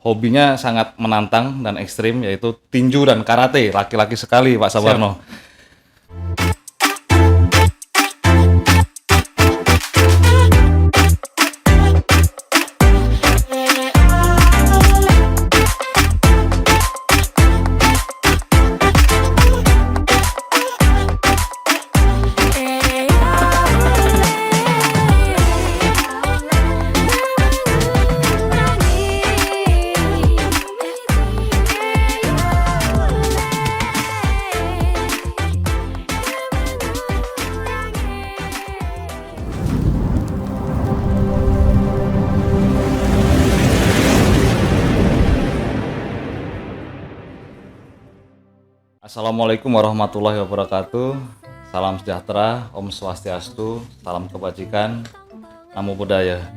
hobinya sangat menantang dan ekstrim, yaitu tinju dan karate. Laki-laki sekali Pak Sabarno. Assalamualaikum warahmatullahi wabarakatuh. Salam sejahtera, Om Swastiastu, salam kebajikan, namo buddhaya.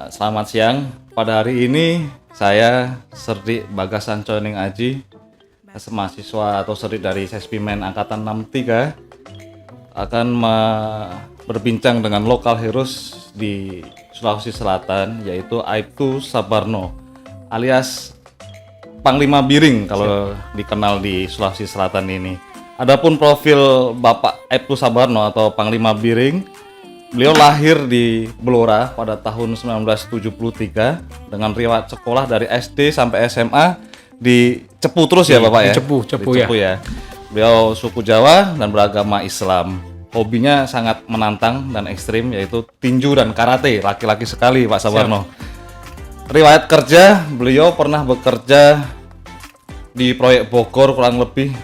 Selamat siang. Pada hari ini saya Serdi Bagasan Coning Aji, mahasiswa atau Serdi dari Sespimen Angkatan 63, akan berbincang dengan lokal heroes di Sulawesi Selatan, yaitu Aibtu Sabarno alias Panglima Biring kalau dikenal di Sulawesi Selatan ini. Adapun profil Bapak Aibtu Sabarno atau Panglima Biring, beliau lahir di Blora pada tahun 1973 dengan riwayat sekolah dari SD sampai SMA di Cepu terus ya Bapak ya? Cepu ya. Beliau suku Jawa dan beragama Islam. Hobinya sangat menantang dan ekstrim, yaitu tinju dan karate. Laki-laki sekali Pak Sabarno. Riwayat kerja, beliau pernah bekerja di proyek Bogor kurang lebih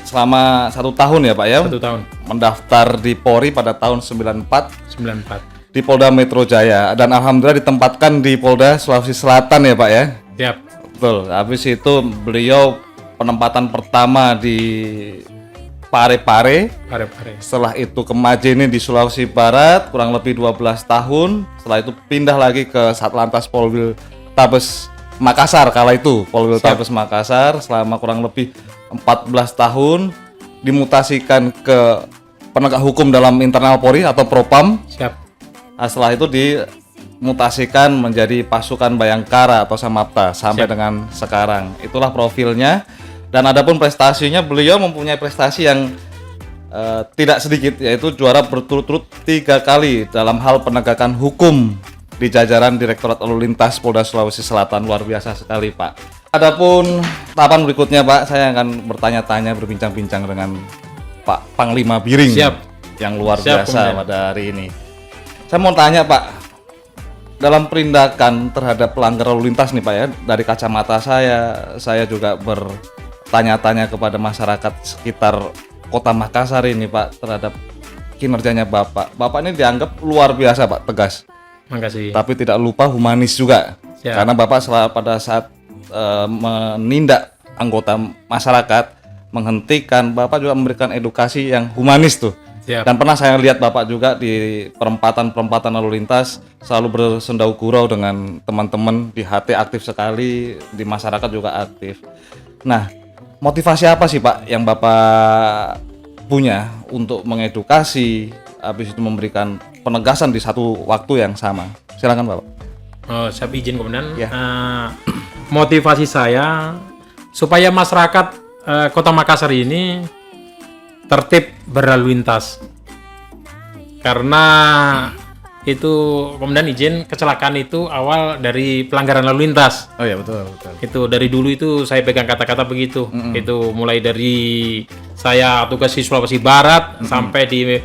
selama 1 tahun ya Pak ya? 1 tahun. Mendaftar di Polri pada tahun 94 di Polda Metro Jaya, dan alhamdulillah ditempatkan di Polda Sulawesi Selatan ya Pak ya? Siap. Betul. Habis itu beliau penempatan pertama di Parepare. Setelah itu ke Majene di Sulawesi Barat kurang lebih 12 tahun. Setelah itu pindah lagi ke Satlantas Polwil Tabes Makassar kala itu. Polwil Tabes Makassar selama kurang lebih 14 tahun, dimutasikan ke penegak hukum dalam internal Polri atau Propam. Siap. Nah, setelah itu dimutasikan menjadi pasukan Bayangkara atau Samapta sampai dengan sekarang. Itulah profilnya. Dan adapun prestasinya, beliau mempunyai prestasi yang tidak sedikit, yaitu juara berturut-turut 3 kali dalam hal penegakan hukum di jajaran Direktorat Lalu Lintas Polda Sulawesi Selatan. Luar biasa sekali Pak. Adapun tahapan berikutnya Pak, saya akan bertanya-tanya, berbincang-bincang dengan Pak Panglima Biring. Siap. Yang luar biasa kemudian pada hari ini. Saya mau tanya Pak, dalam penindakan terhadap pelanggar lalu lintas nih Pak ya, dari kacamata saya juga bertanya-tanya kepada masyarakat sekitar Kota Makassar ini Pak terhadap kinerjanya Bapak. Bapak ini dianggap luar biasa Pak, tegas. Makasih. Tapi tidak lupa humanis juga. Siap. Karena Bapak pada saat menindak anggota masyarakat, menghentikan, Bapak juga memberikan edukasi yang humanis tuh. Siap. Dan pernah saya lihat Bapak juga di perempatan lalu lintas selalu bersendau gurau dengan teman-teman, di HT aktif sekali, di masyarakat juga aktif. Nah, motivasi apa sih Pak yang Bapak punya untuk mengedukasi, habis itu memberikan penegasan di satu waktu yang sama? Silakan Bapak. Saya izin kemudian. Ya. Motivasi saya supaya masyarakat Kota Makassar ini tertib berlalu lintas. Karena itu kemudian izin kecelakaan itu awal dari pelanggaran lalu lintas. Oh ya, betul. Itu dari dulu itu saya pegang kata-kata begitu. Itu mulai dari saya tugas di Sulawesi Barat sampai di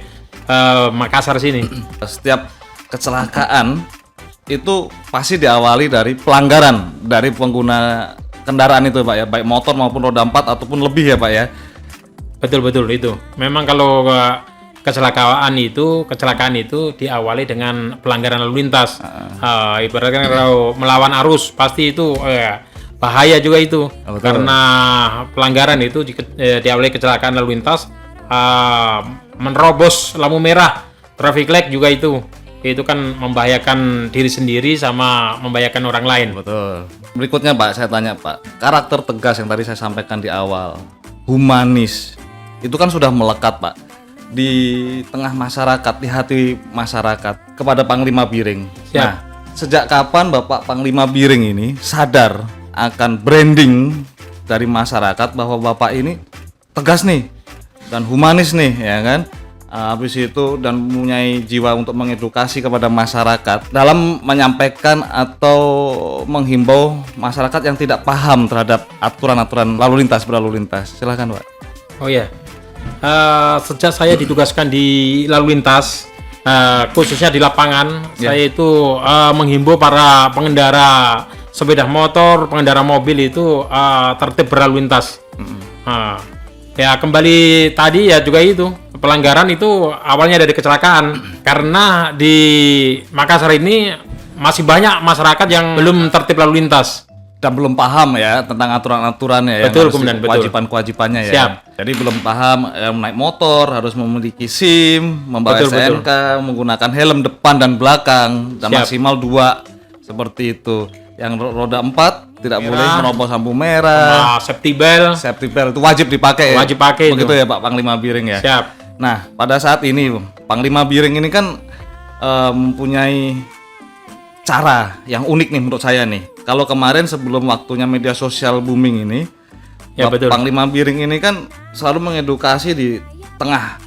Makassar sini. Setiap kecelakaan itu pasti diawali dari pelanggaran dari pengguna kendaraan itu Pak ya, baik motor maupun roda 4 ataupun lebih ya Pak ya. Betul itu. Memang kalau kecelakaan itu diawali dengan pelanggaran lalu lintas. Ibaratnya kalau melawan arus pasti itu bahaya juga itu. Betul. Karena pelanggaran itu diawali kecelakaan lalu lintas, menerobos lampu merah, traffic light juga itu kan membahayakan diri sendiri sama membahayakan orang lain. Betul. Berikutnya Pak, saya tanya Pak, karakter tegas yang tadi saya sampaikan di awal, humanis, itu kan sudah melekat Pak di tengah masyarakat, di hati masyarakat kepada Panglima Biring. Siap. Nah, sejak kapan Bapak Panglima Biring ini sadar akan branding dari masyarakat bahwa Bapak ini tegas nih dan humanis nih, ya kan? Habis itu dan mempunyai jiwa untuk mengedukasi kepada masyarakat dalam menyampaikan atau menghimbau masyarakat yang tidak paham terhadap aturan-aturan lalu lintas berlalu lintas. Silakan, Pak. Oh ya, sejak saya ditugaskan di lalu lintas, khususnya di lapangan, saya itu menghimbau para pengendara sepeda motor, pengendara mobil itu tertib berlalu lintas. Ya kembali tadi ya juga itu pelanggaran itu awalnya dari kecelakaan, karena di Makassar ini masih banyak masyarakat yang belum tertib lalu lintas Dan belum paham ya tentang aturan-aturannya ya. Betul, kemudian betul. Kewajiban-kewajibannya ya. Siap. Jadi belum paham naik motor harus memiliki SIM, membawa Betul, STNK, menggunakan helm depan dan belakang dan Siap. maksimal 2 seperti itu. Yang roda 4 tidak Merah. boleh menerobos lampu merah. safety belt. Safety belt itu wajib dipakai. Wajib pakai Begitu itu. ya Pak Panglima Biring ya. Siap. Nah, pada saat ini Panglima Biring ini kan mempunyai cara yang unik nih menurut saya nih. Kalau kemarin sebelum waktunya media sosial booming ini, Ya, betul. Panglima Biring ini kan selalu mengedukasi di tengah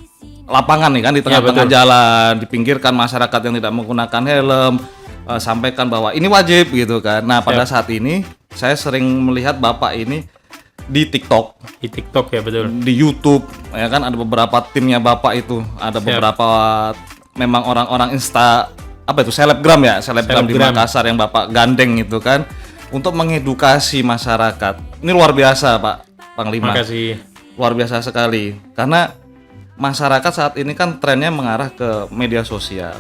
lapangan nih kan, di Ya, tengah-tengah betul. jalan, dipinggirkan masyarakat yang tidak menggunakan helm, sampaikan bahwa ini wajib gitu kan. Nah, pada saat ini saya sering melihat Bapak ini di TikTok, Di TikTok ya betul. di YouTube ya kan, ada beberapa timnya Bapak itu, ada beberapa memang orang-orang selebgram ya, selebgram di Selebgram. Makassar yang Bapak gandeng itu kan untuk mengedukasi masyarakat. Ini luar biasa Pak Panglima. Makasih. Luar biasa sekali karena masyarakat saat ini kan trennya mengarah ke media sosial.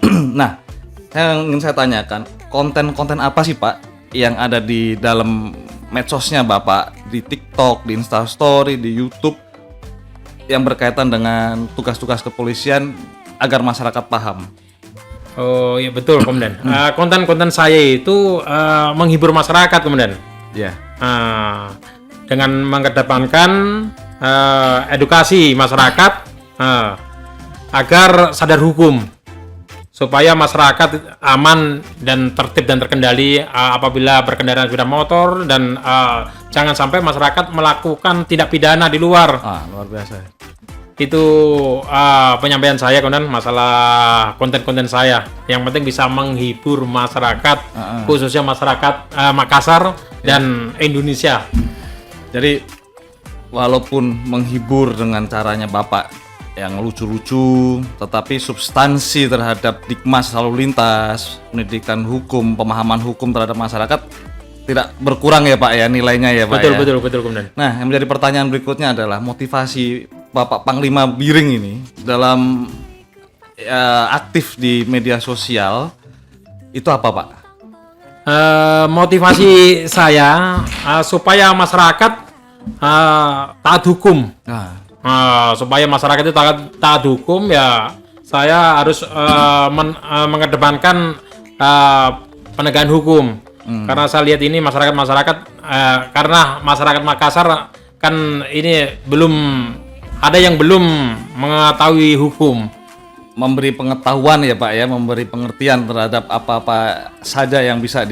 Nah, yang ingin saya tanyakan, konten-konten apa sih Pak yang ada di dalam medsosnya Bapak, di TikTok, di Instastory, di YouTube yang berkaitan dengan tugas-tugas kepolisian agar masyarakat paham? Oh iya betul Komandan. Konten-konten saya itu menghibur masyarakat Komandan. Ya. Dengan mengedepankan edukasi masyarakat agar sadar hukum, supaya masyarakat aman dan tertib dan terkendali apabila berkendara sepeda motor, dan jangan sampai masyarakat melakukan tindak pidana di luar. Luar biasa. Itu penyampaian saya Komandan, masalah konten-konten saya. Yang penting bisa menghibur masyarakat, khususnya masyarakat Makassar dan Indonesia. Jadi walaupun menghibur dengan caranya Bapak yang lucu-lucu, tetapi substansi terhadap Dikmas lalu lintas, pendidikan hukum, pemahaman hukum terhadap masyarakat tidak berkurang ya Pak ya, nilainya ya Pak. Betul Komandan. Nah, yang menjadi pertanyaan berikutnya adalah motivasi Bapak Panglima Biring ini dalam aktif di media sosial itu apa Pak? Motivasi saya supaya masyarakat taat hukum. Supaya masyarakat itu taat hukum ya, saya harus mengedepankan penegakan hukum. Karena saya lihat ini masyarakat karena masyarakat Makassar kan ini belum ada yang belum mengetahui hukum. Memberi pengetahuan ya Pak ya, memberi pengertian terhadap apa-apa saja yang bisa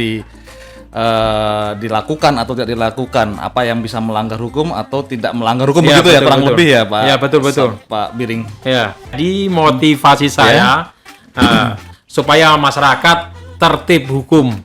dilakukan atau tidak dilakukan, apa yang bisa melanggar hukum atau tidak melanggar hukum, begitu ya kurang lebih ya Pak. Ya betul. Pak Biring. Ya, di motivasi saya supaya masyarakat tertib hukum,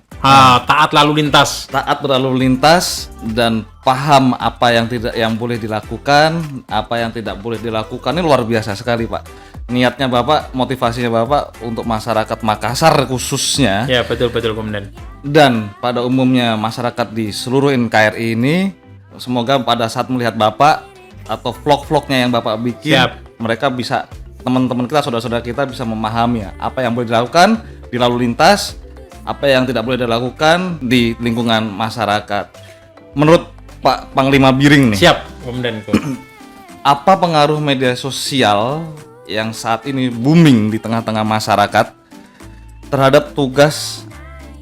taat lalu lintas. Taat berlalu lintas dan paham apa yang boleh dilakukan, apa yang tidak boleh dilakukan. Ini luar biasa sekali Pak. Niatnya Bapak, motivasinya Bapak untuk masyarakat Makassar khususnya. Ya betul Komandan. Dan pada umumnya masyarakat di seluruh NKRI ini, semoga pada saat melihat Bapak atau vlog-vlognya yang Bapak bikin, mereka bisa, teman-teman kita, saudara-saudara kita bisa memahami apa yang boleh dilakukan di lalu lintas, apa yang tidak boleh dilakukan di lingkungan masyarakat. Menurut Pak Panglima Biring nih, Siap Komandan. apa pengaruh media sosial yang saat ini booming di tengah-tengah masyarakat terhadap tugas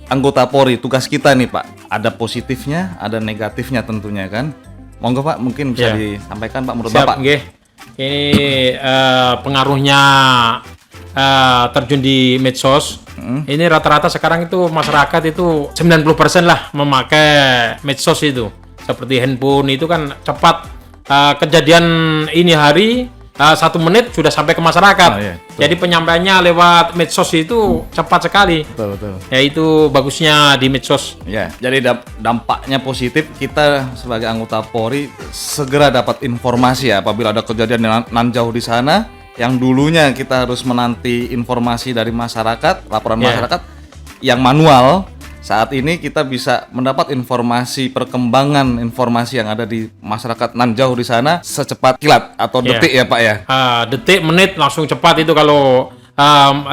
anggota Polri, tugas kita nih Pak? Ada positifnya, ada negatifnya tentunya kan. Monggo Pak, mungkin bisa disampaikan Pak menurut Bapak. Nggih. Ini pengaruhnya terjun di medsos Ini rata-rata sekarang itu masyarakat itu 90% lah memakai medsos itu. Seperti handphone itu kan cepat, kejadian ini hari 1 menit sudah sampai ke masyarakat. Iya, jadi penyampaiannya lewat medsos itu cepat sekali. Betul. Ya itu bagusnya di medsos. Ya, jadi dampaknya positif, kita sebagai anggota Polri segera dapat informasi ya apabila ada kejadian yang nan jauh di sana, yang dulunya kita harus menanti informasi dari masyarakat, laporan masyarakat yang manual. Saat ini kita bisa mendapat informasi, perkembangan informasi yang ada di masyarakat nan jauh di sana secepat kilat atau detik ya Pak ya. Detik, menit langsung cepat itu kalau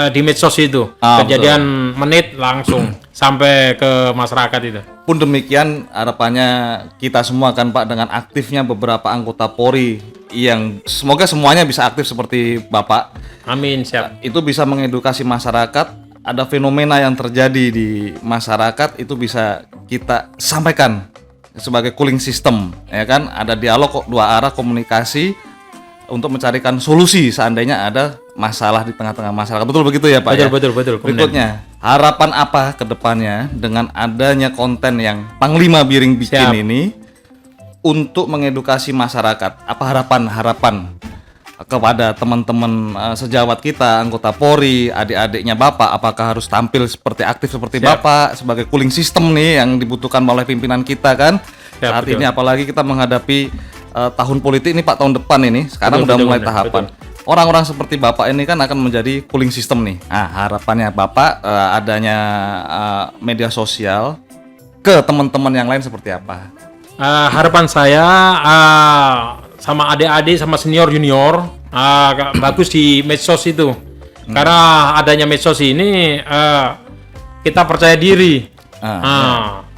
di medsos itu. Kejadian menit langsung sampai ke masyarakat itu. Pun demikian harapannya kita semua kan Pak, dengan aktifnya beberapa anggota Polri yang semoga semuanya bisa aktif seperti Bapak. Amin, siap. Itu bisa mengedukasi masyarakat. Ada fenomena yang terjadi di masyarakat itu bisa kita sampaikan sebagai cooling system, ya kan? Ada dialog dua arah, komunikasi untuk mencarikan solusi seandainya ada masalah di tengah-tengah masyarakat. Betul begitu ya Pak? Betul. Berikutnya, harapan apa ke depannya dengan adanya konten yang Panglima Biring bikin ini untuk mengedukasi masyarakat? Apa harapan kepada teman-teman sejawat kita, anggota Polri, adik-adiknya Bapak, apakah harus tampil seperti aktif seperti Bapak sebagai cooling system nih yang dibutuhkan oleh pimpinan kita kan? Saat ini apalagi kita menghadapi tahun politik ini Pak, tahun depan ini, sekarang udah mulai tahapan. Orang-orang seperti Bapak ini kan akan menjadi cooling system nih. Nah, harapannya Bapak adanya media sosial ke teman-teman yang lain seperti apa? Harapan saya sama adik-adik sama senior junior bagus di medsos itu. Karena adanya medsos ini kita percaya diri.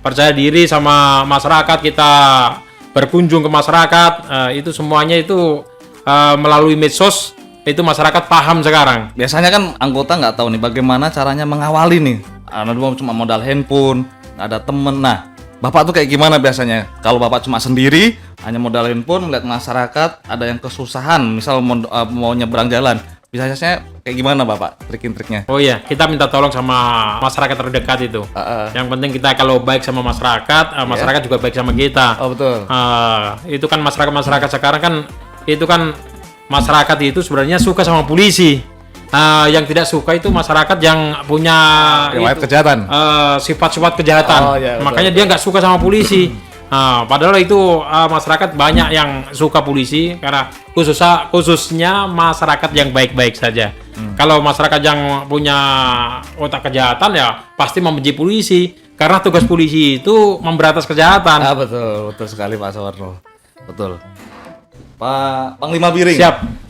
Percaya diri sama masyarakat, kita berkunjung ke masyarakat, itu semuanya itu melalui medsos, itu masyarakat paham sekarang. Biasanya kan anggota nggak tahu nih bagaimana caranya mengawali nih. Cuma modal handphone, nggak ada temen. Nah, Bapak tuh kayak gimana biasanya? Kalau Bapak cuma sendiri, hanya modal handphone, melihat masyarakat ada yang kesusahan, misal mau nyebrang jalan, biasanya kayak gimana Bapak triknya? Oh iya, kita minta tolong sama masyarakat terdekat itu. Yang penting kita kalau baik sama masyarakat, masyarakat juga baik sama kita. Oh betul. Itu kan masyarakat sekarang kan, itu kan masyarakat itu sebenarnya suka sama polisi. Yang tidak suka itu masyarakat yang punya kejahatan, sifat-sifat kejahatan. Makanya dia nggak suka sama polisi. Padahal itu masyarakat banyak yang suka polisi karena khususnya masyarakat yang baik-baik saja. Kalau masyarakat yang punya otak kejahatan ya pasti membenci polisi karena tugas polisi itu memberantas kejahatan. Betul sekali Pak Sawarno. Betul. Pak Panglima Biring. Siap.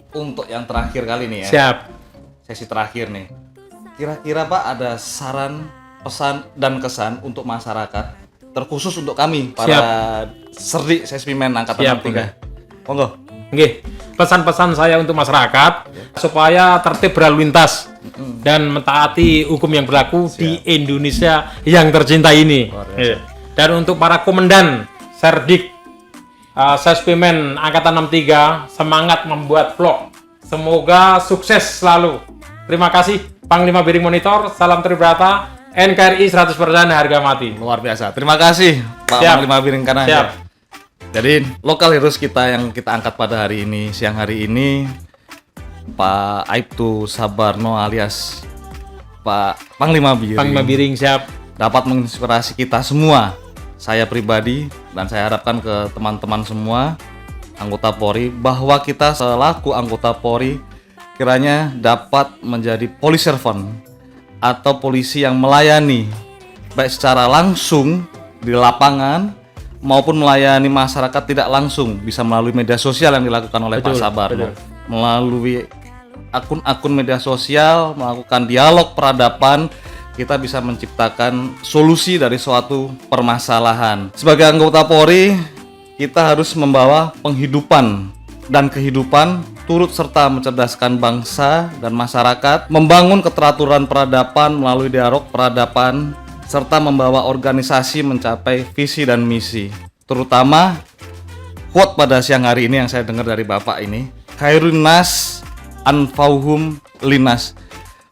Untuk yang terakhir kali nih ya. Siap. Sesi terakhir nih. Kira-kira Pak ada saran, pesan dan kesan untuk masyarakat, terkhusus untuk kami para Serdi Sesmimen Angkatan 63. Monggo. Oke. Pesan-pesan saya untuk masyarakat supaya tertib berlalu lintas dan mentaati hukum yang berlaku di Indonesia yang tercinta ini. Dan untuk para komandan Serdik Sesmimen Angkatan 63, semangat membuat vlog. Semoga sukses selalu. Terima kasih Panglima Biring Monitor, salam Tribrata, NKRI 100% harga mati. Luar biasa. Terima kasih Pak Panglima Biring Kanaya. Jadi lokal heroes kita yang kita angkat pada hari ini, siang hari ini, Pak Aibtu Sabarno alias Pak Panglima Biring. Panglima Biring siap. Dapat menginspirasi kita semua. Saya pribadi dan saya harapkan ke teman-teman semua anggota Polri bahwa kita selaku anggota Polri kiranya dapat menjadi police servant atau polisi yang melayani baik secara langsung di lapangan maupun melayani masyarakat tidak langsung, bisa melalui media sosial yang dilakukan oleh Pak Sabarno. Melalui akun-akun media sosial, melakukan dialog peradaban, kita bisa menciptakan solusi dari suatu permasalahan. Sebagai anggota Polri, kita harus membawa penghidupan dan kehidupan turut serta mencerdaskan bangsa dan masyarakat, membangun keteraturan peradaban melalui dialog peradaban, serta membawa organisasi mencapai visi dan misi. Terutama quote pada siang hari ini yang saya dengar dari Bapak ini, khairun nas anfauhum linas.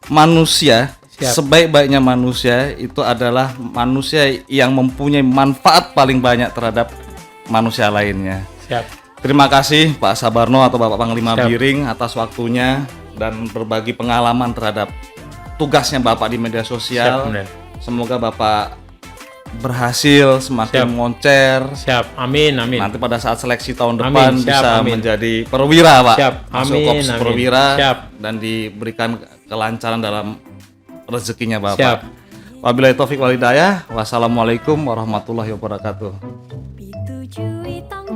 Manusia Siap. Sebaik-baiknya manusia itu adalah manusia yang mempunyai manfaat paling banyak terhadap manusia lainnya. Siap. Terima kasih Pak Sabarno atau Bapak Panglima Siap. Biring atas waktunya dan berbagi pengalaman terhadap tugasnya Bapak di media Siap, sosial. Komandan. Semoga Bapak berhasil semakin Siap. moncer. Siap. Amin, amin. Nanti pada saat seleksi tahun Amin, depan siap, bisa amin. menjadi perwira, Pak. Siap, Masuk amin, korps amin. perwira Siap. dan diberikan kelancaran dalam rezekinya Bapak. Siap. Wabillahi taufik wal hidayah. Wassalamualaikum warahmatullahi wabarakatuh. Pitujui tong